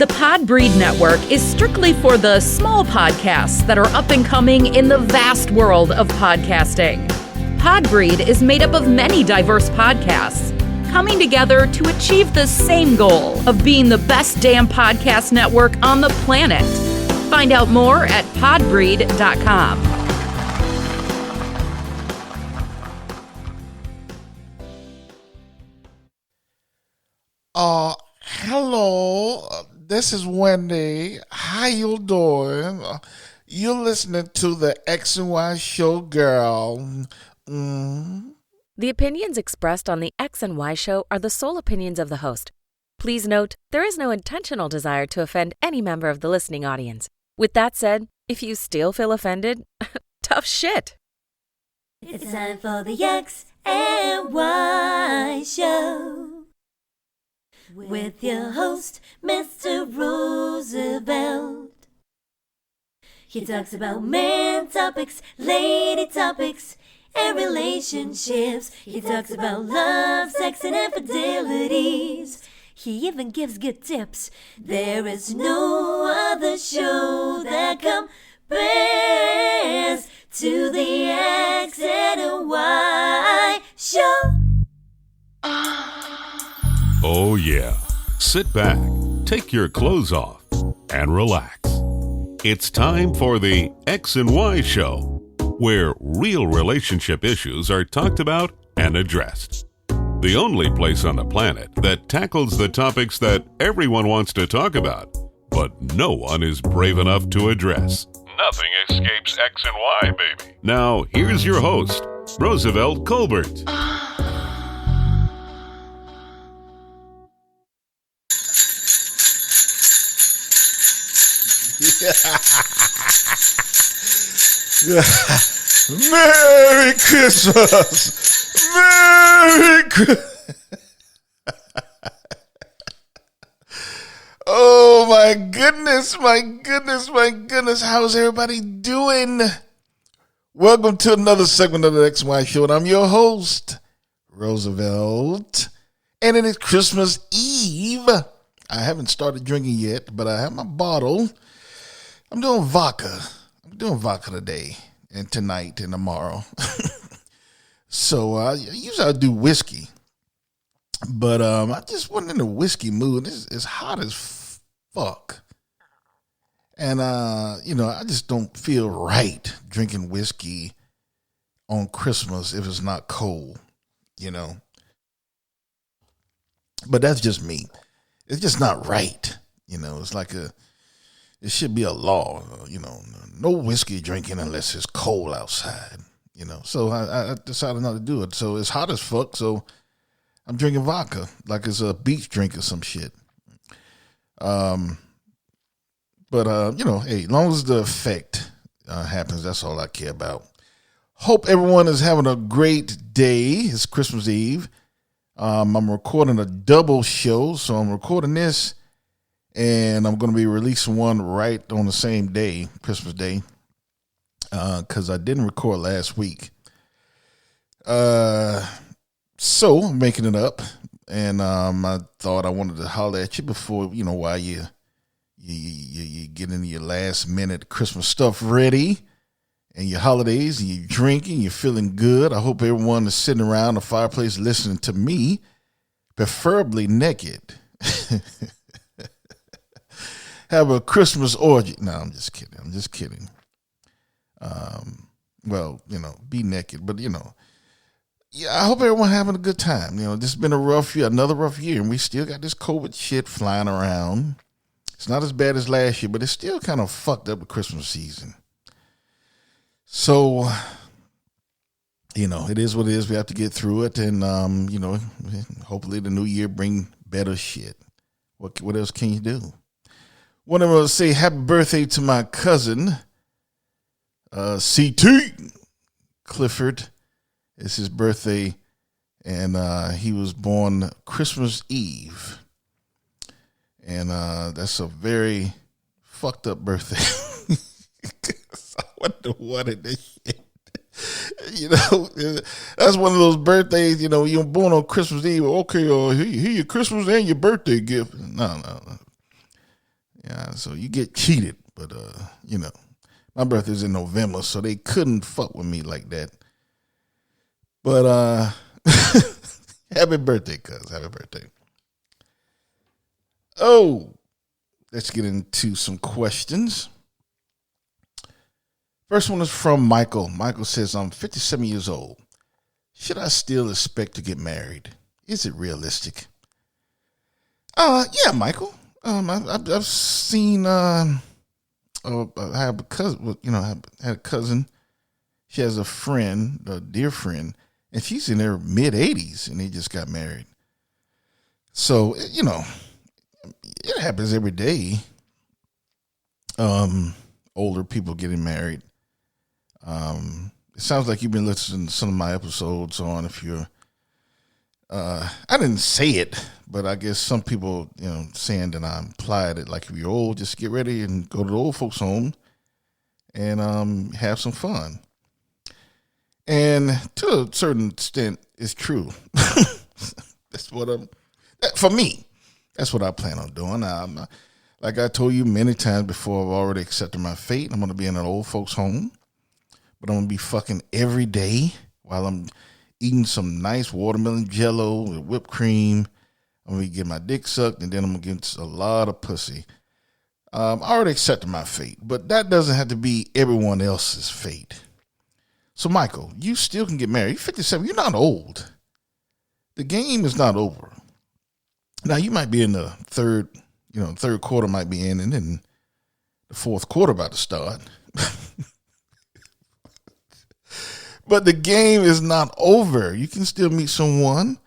The Podbreed Network is strictly for the small podcasts that are up and coming in the vast world of podcasting. Podbreed is made up of many diverse podcasts coming together to achieve the same goal of being the best damn podcast network on the planet. Find out more at podbreed.com. Hello, this is Wendy. How you doing? You're listening to the X and Y Show, girl. The opinions expressed on the X and Y Show are the sole opinions of the host. Please note, there is no intentional desire to offend any member of the listening audience. With that said, if you still feel offended, tough shit. It's time for the X and Y Show with your host, Mr. Roosevelt. He talks about man topics, lady topics, and relationships. He talks about love, sex, and infidelities. He even gives good tips. There is no other show that compares to the X and Y Show. Oh yeah, sit back, take your clothes off, and relax. It's time for the X and Y Show, where real relationship issues are talked about and addressed. The only place on the planet that tackles the topics that everyone wants to talk about, but no one is brave enough to address. Nothing escapes X and Y, baby. Now, here's your host, Roosevelt Colbert. Merry Christmas! Merry Christmas! Oh my goodness, my goodness, my goodness. How's everybody doing? Welcome to another segment of the X and Y Show, and I'm your host, Roosevelt. And it is Christmas Eve. I haven't started drinking yet, but I have my bottle. I'm doing vodka. I'm doing vodka today and tonight and tomorrow. So usually I do whiskey, but I just wasn't in the whiskey mood. It's hot as fuck, and I just don't feel right drinking whiskey on Christmas if it's not cold, But that's just me. It's just not right, It's like it should be a law, no whiskey drinking unless it's cold outside, So I decided not to do it. So it's hot as fuck, so I'm drinking vodka like it's a beach drink or some shit. But hey, as long as the effect happens, that's all I care about. Hope everyone is having a great day. It's Christmas Eve. I'm recording a double show, so I'm recording this, and I'm going to be releasing one right on the same day, Christmas Day, because I didn't record last week. So I'm making it up, and I thought I wanted to holler at you before, while you get into your last minute Christmas stuff ready, and your holidays, and you're drinking, you're feeling good. I hope everyone is sitting around the fireplace listening to me, preferably naked. Have a Christmas orgy. No, I'm just kidding. Well, be naked, but I hope everyone having a good time. This has been a rough year, another rough year, and we still got this COVID shit flying around. It's not as bad as last year, but it's still kind of fucked up the Christmas season. So, it is what it is. We have to get through it, and hopefully the new year bring better shit. What else can you do? Want to say happy birthday to my cousin, CT Clifford. It's his birthday, and he was born Christmas Eve. And that's a very fucked up birthday. I wonder what it is. That's one of those birthdays, you're born on Christmas Eve. Okay, here your Christmas and your birthday gift. No. Yeah, so you get cheated, but my birthday's in November, so they couldn't fuck with me like that. But happy birthday, cuz. Happy birthday. Oh, let's get into some questions. First one is from Michael. Michael says, I'm 57 years old. Should I still expect to get married? Is it realistic? Yeah, Michael. I've seen. I have a cousin. I had a cousin. She has a friend, a dear friend, and she's in her mid 80s, and they just got married. So it happens every day. Older people getting married. It sounds like you've been listening to some of my episodes on if you're. I didn't say it, but I guess some people, saying that I implied it. Like if you're old, just get ready and go to the old folks' home and have some fun. And to a certain extent, it's true. That's what for me. That's what I plan on doing. Like I told you many times before, I've already accepted my fate. I'm going to be in an old folks' home, but I'm going to be fucking every day while I'm eating some nice watermelon jello with whipped cream. I'm going to get my dick sucked, and then I'm going to get a lot of pussy. I already accepted my fate, but that doesn't have to be everyone else's fate. So, Michael, you still can get married. You're 57. You're not old. The game is not over. Now, you might be in the third quarter might be in, and then the fourth quarter about to start. But the game is not over. You can still meet someone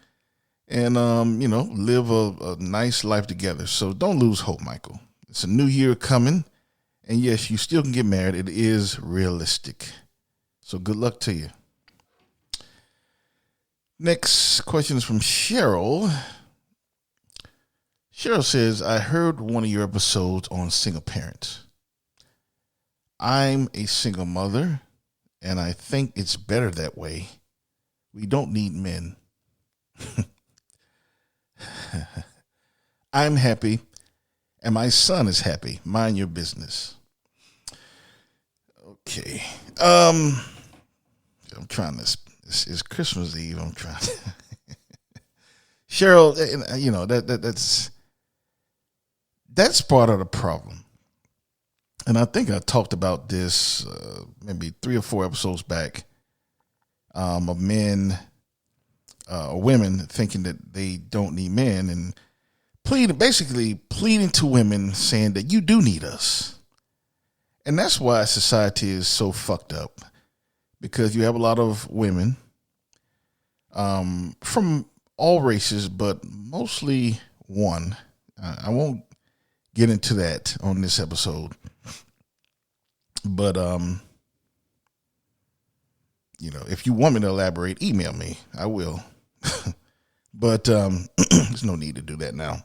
and, live a nice life together. So don't lose hope, Michael. It's a new year coming. And yes, you still can get married. It is realistic. So good luck to you. Next question is from Cheryl. Cheryl says, I heard one of your episodes on single parents. I'm a single mother, and I think it's better that way. We don't need men. I'm happy, and my son is happy. Mind your business. Okay. I'm trying this. It's Christmas Eve. I'm trying. Cheryl, that's part of the problem. And I think I talked about this maybe 3 or 4 episodes back of men or women thinking that they don't need men and pleading to women saying that you do need us. And that's why society is so fucked up, because you have a lot of women from all races, but mostly one. I won't get into that on this episode. But, if you want me to elaborate, email me. I will. But there's no need to do that now.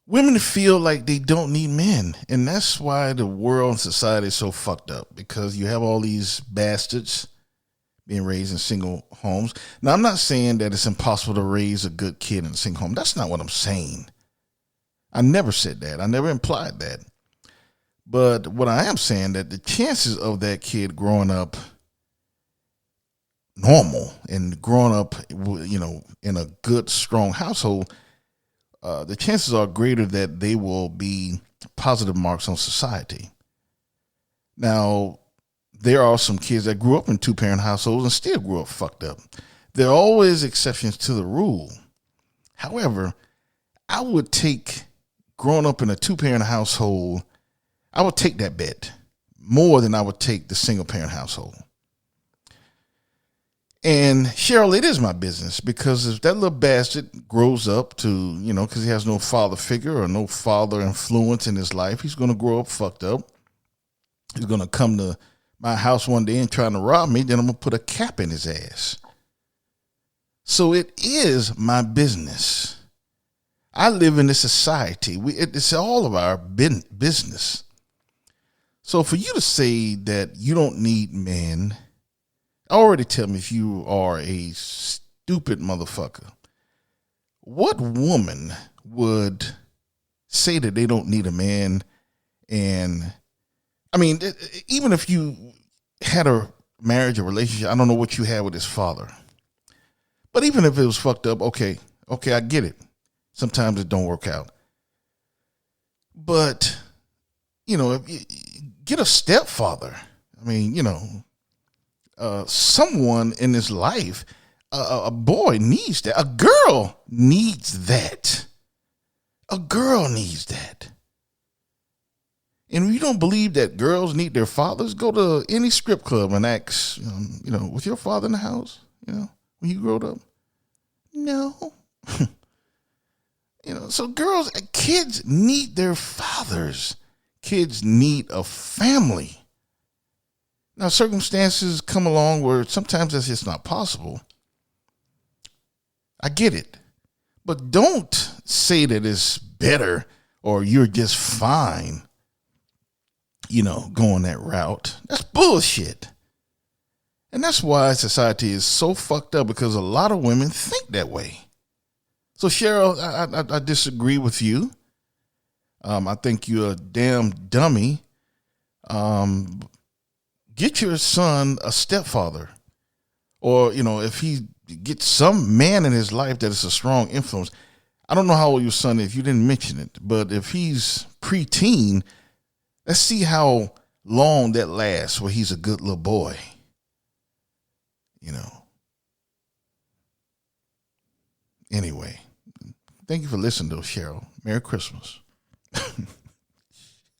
Women feel like they don't need men. And that's why the world and society is so fucked up, because you have all these bastards being raised in single homes. Now, I'm not saying that it's impossible to raise a good kid in a single home. That's not what I'm saying. I never said that. I never implied that. But what I am saying, that the chances of that kid growing up normal and growing up, in a good, strong household, the chances are greater that they will be positive marks on society. Now, there are some kids that grew up in 2-parent households and still grew up fucked up. There are always exceptions to the rule. However, I would take growing up in a 2-parent household, I would take that bet more than I would take the single-parent household. And Cheryl, it is my business, because if that little bastard grows up to, because he has no father figure or no father influence in his life, he's going to grow up fucked up. He's going to come to my house one day and trying to rob me. Then I'm going to put a cap in his ass. So it is my business. I live in this society. It's all of our business. So for you to say that you don't need men, already tell me if you are a stupid motherfucker. what woman would say that they don't need a man? And I mean, even if you had a marriage or relationship, I don't know what you had with his father, but even if it was fucked up, okay, I get it. Sometimes it don't work out, but if you get a stepfather, I mean, someone in his life, a boy needs that. A girl needs that. A girl needs that. And if you don't believe that girls need their fathers, go to any strip club and ask, was your father in the house, when you growed up? No. So kids need their fathers. Kids need a family. Now, circumstances come along where sometimes that's just not possible. I get it. But don't say that it's better or you're just fine, going that route. That's bullshit. And that's why society is so fucked up, because a lot of women think that way. So, Cheryl, I disagree with you. I think you're a damn dummy. Get your son a stepfather, or, if he gets some man in his life that is a strong influence. I don't know how old your son is. You didn't mention it, but if he's preteen, let's see how long that lasts where he's a good little boy. Anyway, thank you for listening to Cheryl. Merry Christmas.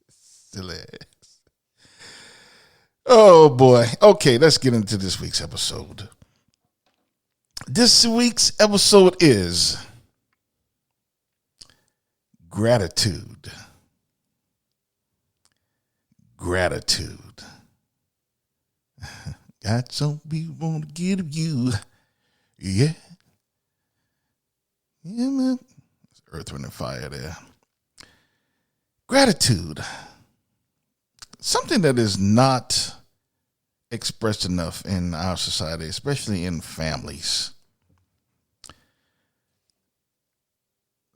Silly ass. Oh boy. Okay, let's get into this week's episode. This week's episode is gratitude. Gratitude. Got something we want to give you. Yeah. Yeah, man. It's Earth, Wind, and Fire there. Gratitude. Something that is not expressed enough in our society, especially in families.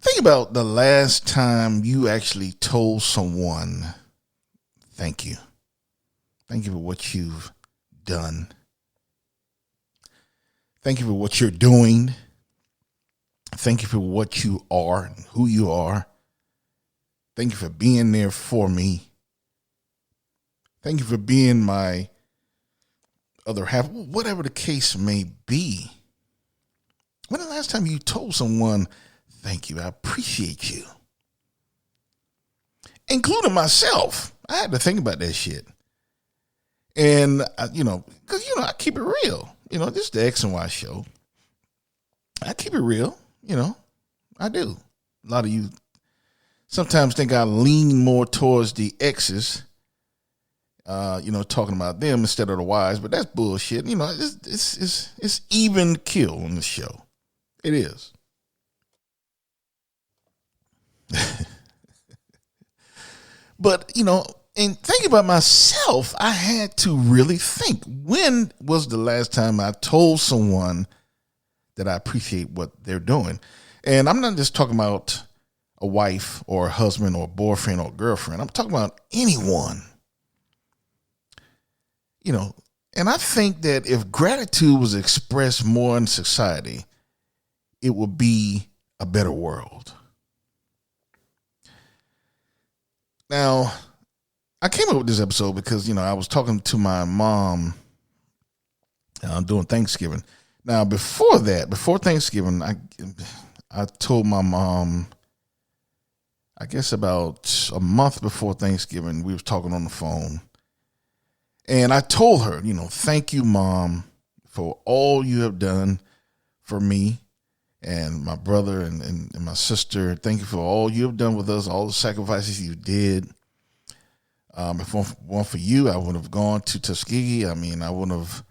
Think about the last time you actually told someone, thank you. Thank you for what you've done. Thank you for what you're doing. Thank you for what you are and who you are. Thank you for being there for me. Thank you for being my other half, whatever the case may be. When the last time you told someone, thank you, I appreciate you? Including myself. I had to think about that shit. And, because, I keep it real. This is the X and Y show. I keep it real. I do. A lot of you sometimes think I lean more towards the X's, talking about them instead of the Y's, but that's bullshit. It's even kill on the show. It is. But, and thinking about myself, I had to really think, when was the last time I told someone that I appreciate what they're doing? And I'm not just talking about a wife or a husband or a boyfriend or a girlfriend. I'm talking about anyone. And I think that if gratitude was expressed more in society, it would be a better world. Now, I came up with this episode because, I was talking to my mom during Thanksgiving. Now, before Thanksgiving, I told my mom, I guess about a month before Thanksgiving, we was talking on the phone. And I told her, thank you, Mom, for all you have done for me and my brother and my sister. Thank you for all you have done with us, all the sacrifices you did. If it weren't for you, I would have gone to Tuskegee. I mean, I would have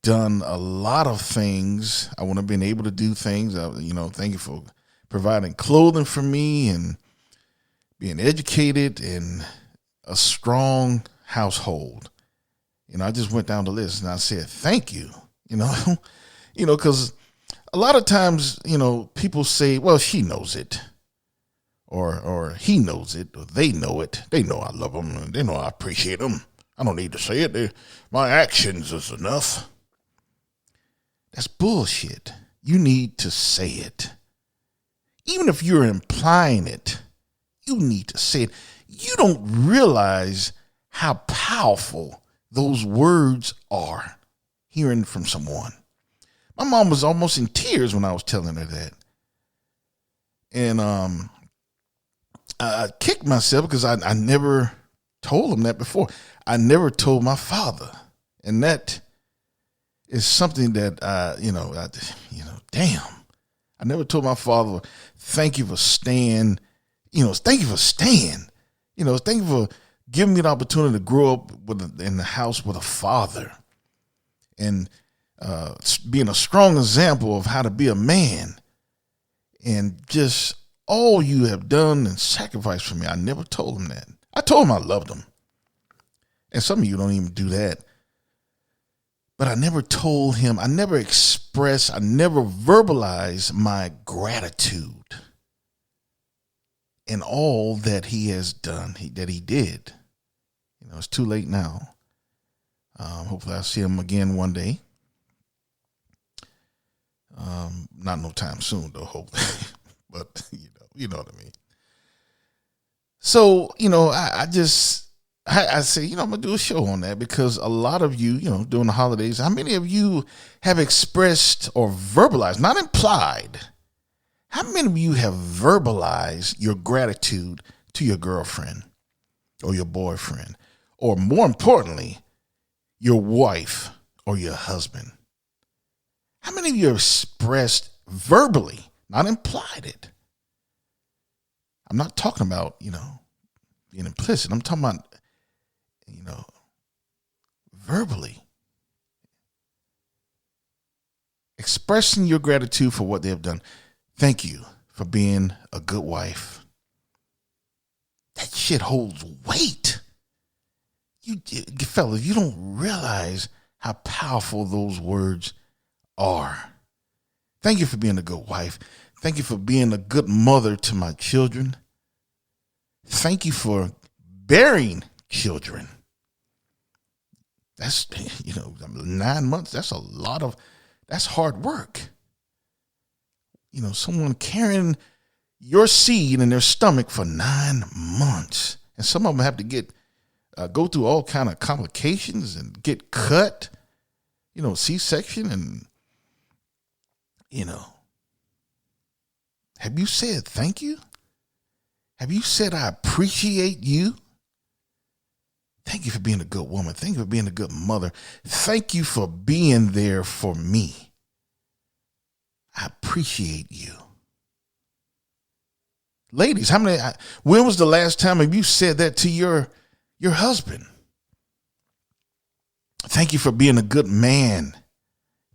done a lot of things. I wouldn't have been able to do things. Thank you for providing clothing for me and being educated in a strong household. I just went down the list and I said, thank you, because a lot of times, people say, well, she knows it. Or he knows it, or they know it. They know I love them. They know I appreciate them. I don't need to say it. My actions is enough. That's bullshit. You need to say it. Even if you're implying it, you need to say it. You don't realize how powerful those words are hearing from someone. My mom was almost in tears when I was telling her that. And I kicked myself because I never told him that before. I never told my father. And that is something that, damn. I never told my father, thank you for staying, thank you for staying. Thank you for giving me the opportunity to grow up in the house with a father and being a strong example of how to be a man and just all you have done and sacrificed for me. I never told him that. I told him I loved him. And some of you don't even do that. But I never told him, I never verbalized my gratitude in all that he has done, that he did. It's too late now. Hopefully I'll see him again one day. Not no time soon though, hopefully. But you know what I mean. So, I say, I'm going to do a show on that because a lot of you, during the holidays, how many of you have expressed or verbalized, not implied, how many of you have verbalized your gratitude to your girlfriend or your boyfriend, or more importantly, your wife or your husband? How many of you have expressed verbally, not implied it? I'm not talking about, being implicit. I'm talking about, verbally expressing your gratitude for what they have done. Thank you for being a good wife. That shit holds weight. You fellas, you don't realize how powerful those words are. Thank you for being a good wife. Thank you for being a good mother to my children. Thank you for bearing children. That's, 9 months. That's hard work. Someone carrying your seed in their stomach for 9 months. And some of them have to go through all kind of complications and get cut, C-section and, have you said thank you? Have you said I appreciate you? Thank you for being a good woman. Thank you for being a good mother. Thank you for being there for me. I appreciate you. Ladies, when was the last time have you said that to your husband? Thank you for being a good man.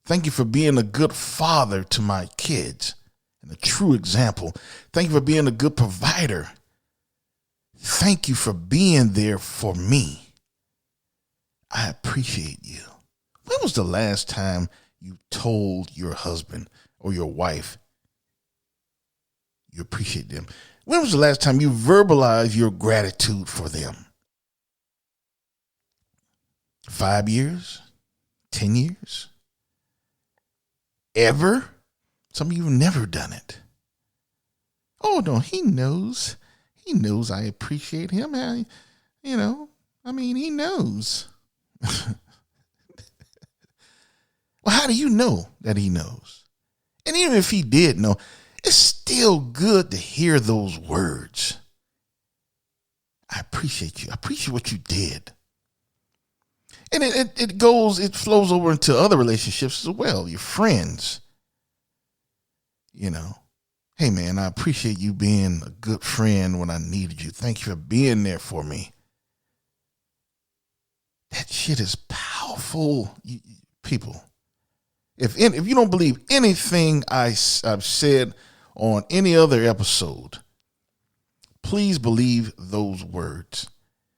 Thank you for being a good father to my kids and a true example. Thank you for being a good provider. Thank you for being there for me. I appreciate you. When was the last time you told your husband or your wife you appreciate them? When was the last time you verbalized your gratitude for them? 5 years? 10 years? Ever? Some of you have never done it. Oh, no, he knows. He knows I appreciate him. He knows. Well, how do you know that he knows? And even if he did know, it's still good to hear those words. I appreciate you. I appreciate what you did. And it flows over into other relationships as well. Your friends, hey man, I appreciate you being a good friend when I needed you. Thank you for being there for me. That shit is powerful, people. If you don't believe anything I've said on any other episode, please believe those words.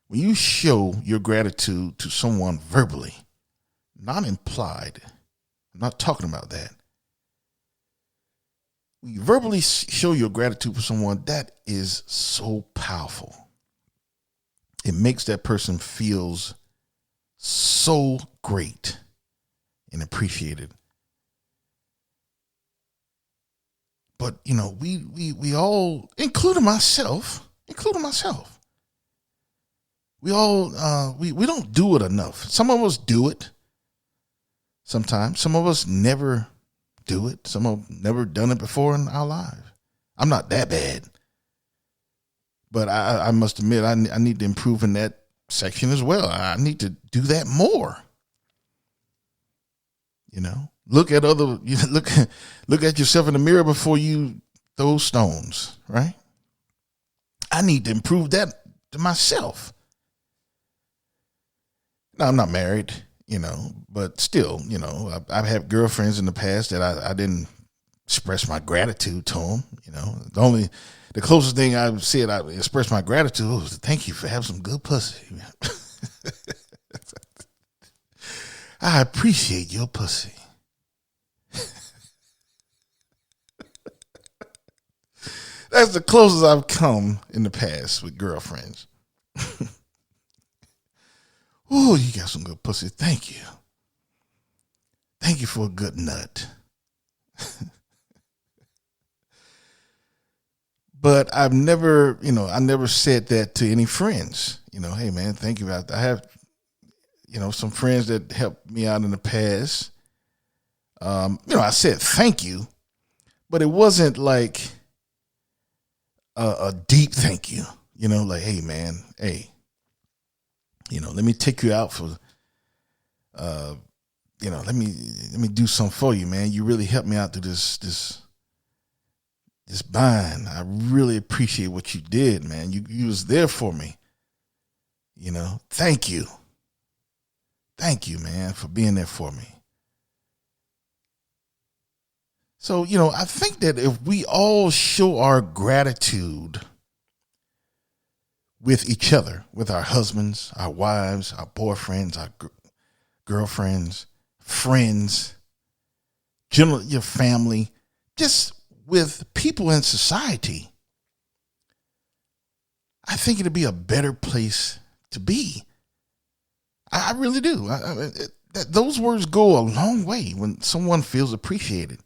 When you show your gratitude to someone verbally, not implied, I'm not talking about that. you verbally show your gratitude for someone, that is so powerful. It makes that person feels so great and appreciated. But, we all, including myself, we all, we don't do it enough. Some of us do it sometimes. Some of us never do it. Some have never done it before in our lives. I'm not that bad. But I must admit, I need to improve in that section as well. I need to do that more. Look at look at yourself in the mirror before you throw stones, right? I need to improve that to myself. Now, I'm not married, but still, I've had girlfriends in the past that I didn't express my gratitude to them. The closest thing I said I expressed my gratitude was thank you for having some good pussy. I appreciate your pussy. That's the closest I've come in the past with girlfriends. Oh, you got some good pussy. Thank you. Thank you for a good nut. But I've never, I never said that to any friends. Hey man, thank you. I have, some friends that helped me out in the past. I said thank you, but it wasn't like a deep thank you. Like, hey man, hey, let me take you out for, let me do something for you, man. You really helped me out through this bind. I really appreciate what you did, man. You was there for me. Thank you. Thank you, man, for being there for me. So, I think that if we all show our gratitude with each other, with our husbands, our wives, our boyfriends, our girlfriends, friends, generally your family, just with people in society, I think it'd be a better place to be. I really do. Those words go a long way when someone feels appreciated.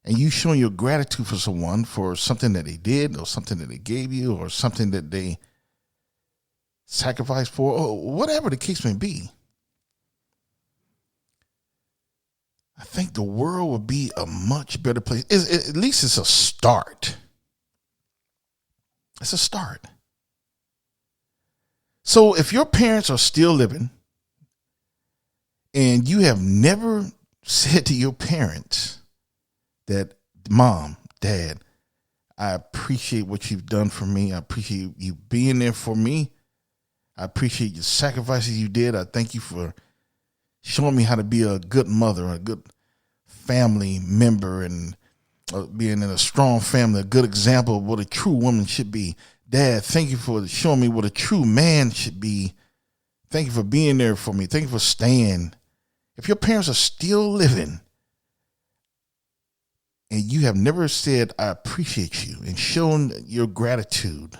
And you showing your gratitude for someone for something that they did or something that they gave you or something that they sacrificed for or whatever the case may be. I think the world would be a much better place. At least it's a start. It's a start. So if your parents are still living and you have never said to your parents that, Mom, Dad, I appreciate what you've done for me. I appreciate you being there for me. I appreciate your sacrifices you did. I thank you for showing me how to be a good mother, a good family member, and being in a strong family, a good example of what a true woman should be. Dad, thank you for showing me what a true man should be. Thank you for being there for me. Thank you for staying. If your parents are still living and you have never said, I appreciate you and shown your gratitude,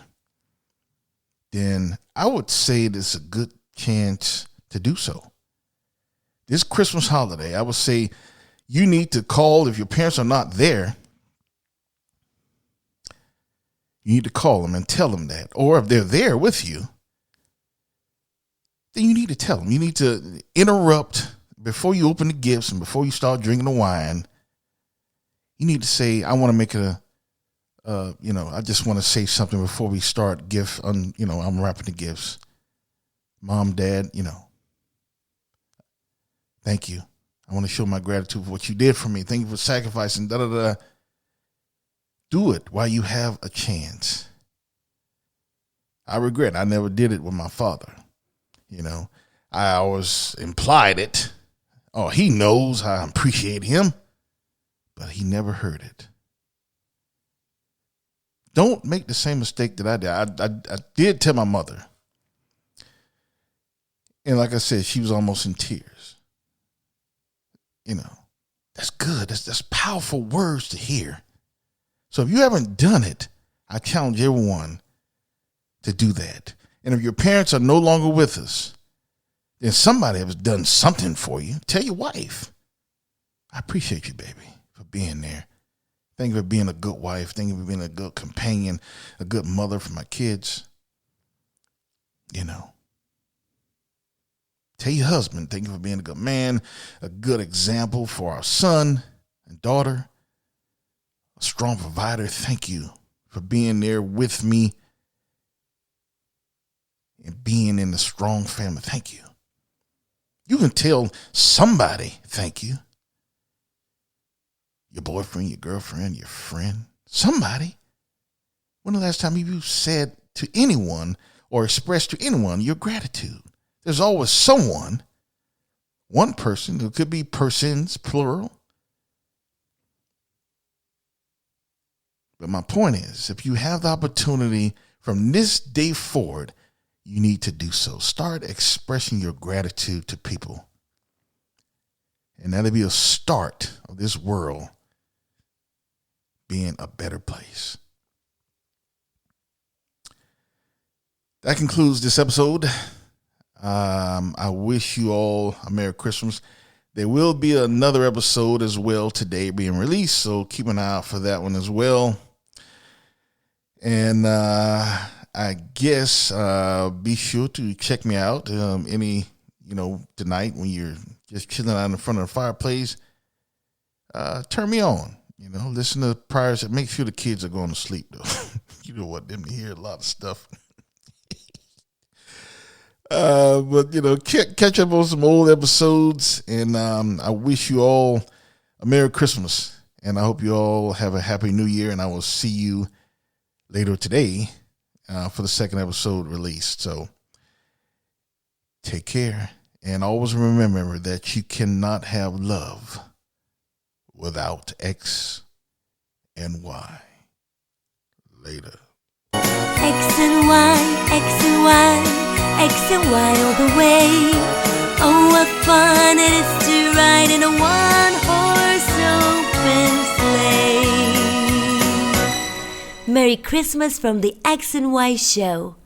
then I would say there's a good chance to do so. This Christmas holiday, I would say you need to call if your parents are not there. You need to call them and tell them that. Or if they're there with you, then you need to tell them. You need to interrupt before you open the gifts and before you start drinking the wine. You need to say, I want to make I just want to say something before we start I'm wrapping the gifts. Mom, Dad, thank you. I want to show my gratitude for what you did for me. Thank you for sacrificing, Do it while you have a chance. I regret I never did it with my father. I always implied it. Oh, he knows I appreciate him, but he never heard it. Don't make the same mistake that I did. I did tell my mother. And like I said, she was almost in tears. That's good. That's powerful words to hear. So if you haven't done it, I challenge everyone to do that. And if your parents are no longer with us, then somebody has done something for you. Tell your wife, I appreciate you, baby, for being there. Thank you for being a good wife. Thank you for being a good companion, a good mother for my kids. You know. Tell your husband, thank you for being a good man, a good example for our son and daughter, a strong provider. Thank you for being there with me and being in a strong family. Thank you. You can tell somebody thank you. Your boyfriend, your girlfriend, your friend, somebody. When the last time you said to anyone or expressed to anyone your gratitude? There's always someone, one person, who could be persons, plural. But my point is, if you have the opportunity from this day forward, you need to do so. Start expressing your gratitude to people. And that'll be a start of this world being a better place. That concludes this episode. I wish you all a Merry Christmas. There will be another episode as well today being released, so keep an eye out for that one as well. And I guess be sure to check me out tonight when you're just chilling out in front of the fireplace. Turn me on, listen to prayers. Make sure the kids are going to sleep, though. You don't want them to hear a lot of stuff. But catch up on some old episodes, and I wish you all a Merry Christmas, and I hope you all have a Happy New Year, and I will see you later today for the second episode released. So take care, and always remember that you cannot have love without X and Y. Later. X and Y, X and Y. X and Y all the way. Oh, what fun it is to ride in a one-horse open sleigh. Merry Christmas from the X and Y Show.